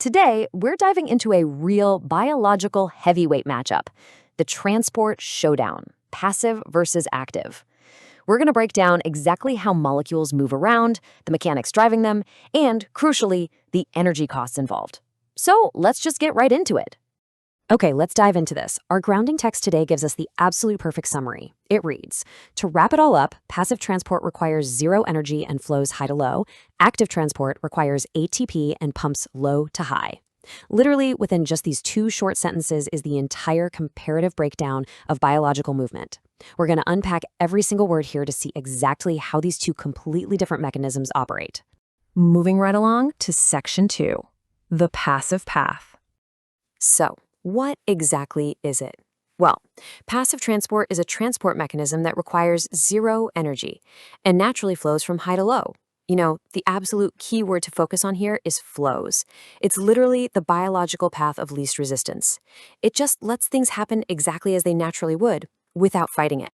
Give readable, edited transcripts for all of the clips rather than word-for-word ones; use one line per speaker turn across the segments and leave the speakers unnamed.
Today, we're diving into a real biological heavyweight matchup, the transport showdown, passive versus active. We're going to break down exactly how molecules move around, the mechanics driving them, and, crucially, the energy costs involved. So let's just get right into it. Okay, let's dive into this. Our grounding text today gives us the absolute perfect summary. It reads, to wrap it all up, passive transport requires zero energy and flows high to low. Active transport requires ATP and pumps low to high. Literally, within just these two short sentences is the entire comparative breakdown of biological movement. We're going to unpack every single word here to see exactly how these two completely different mechanisms operate. Moving right along to Section 2, the passive path. So, what exactly is it? Well, passive transport is a transport mechanism that requires zero energy and naturally flows from high to low. You know, the absolute key word to focus on here is flows. It's literally the biological path of least resistance. It just lets things happen exactly as they naturally would, without fighting it.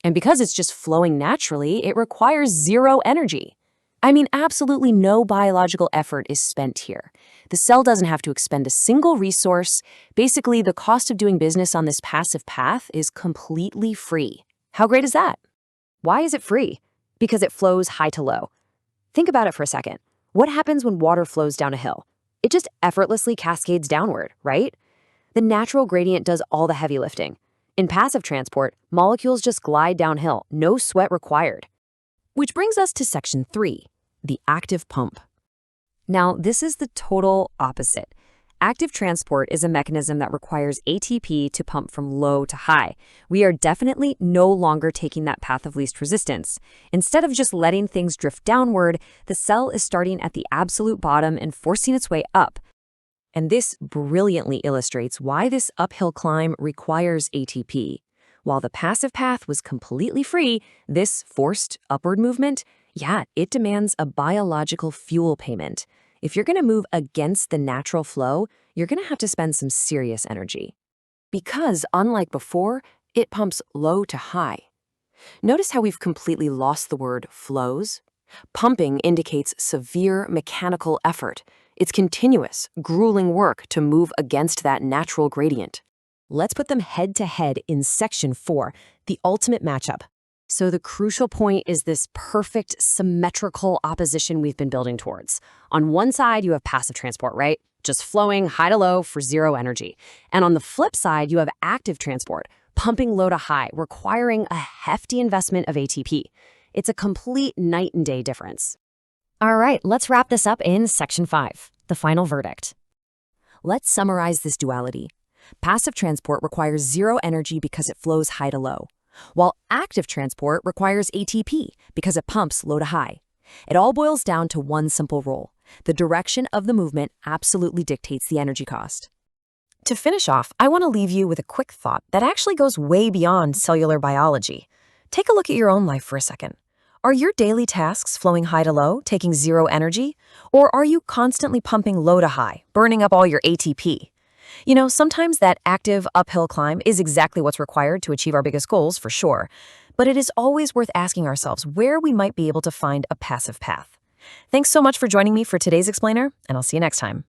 And because it's just flowing naturally, it requires zero energy. I mean, absolutely no biological effort is spent here. The cell doesn't have to expend a single resource. Basically, the cost of doing business on this passive path is completely free. How great is that? Why is it free? Because it flows high to low. Think about it for a second. What happens when water flows down a hill? It just effortlessly cascades downward, right? The natural gradient does all the heavy lifting. In passive transport, molecules just glide downhill, no sweat required. Which brings us to Section 3, the active pump. Now, this is the total opposite. Active transport is a mechanism that requires ATP to pump from low to high. We are definitely no longer taking that path of least resistance. Instead of just letting things drift downward, the cell is starting at the absolute bottom and forcing its way up. And this brilliantly illustrates why this uphill climb requires ATP. While the passive path was completely free, this forced upward movement, it demands a biological fuel payment. If you're going to move against the natural flow, you're going to have to spend some serious energy. Because, unlike before, it pumps low to high. Notice how we've completely lost the word flows? Pumping indicates severe mechanical effort. It's continuous, grueling work to move against that natural gradient. Let's put them head-to-head in Section 4, the ultimate matchup. So the crucial point is this perfect symmetrical opposition we've been building towards. On one side, you have passive transport, right? Just flowing high to low for zero energy. And on the flip side, you have active transport, pumping low to high, requiring a hefty investment of ATP. It's a complete night and day difference. All right, let's wrap this up in Section 5, the final verdict. Let's summarize this duality. Passive transport requires zero energy because it flows high to low, while active transport requires ATP because it pumps low to high. It all boils down to one simple rule. The direction of the movement absolutely dictates the energy cost. To finish off, I want to leave you with a quick thought that actually goes way beyond cellular biology. Take a look at your own life for a second. Are your daily tasks flowing high to low, taking zero energy? Or are you constantly pumping low to high, burning up all your ATP? You know, sometimes that active uphill climb is exactly what's required to achieve our biggest goals, for sure. But it is always worth asking ourselves where we might be able to find a passive path. Thanks so much for joining me for today's explainer, and I'll see you next time.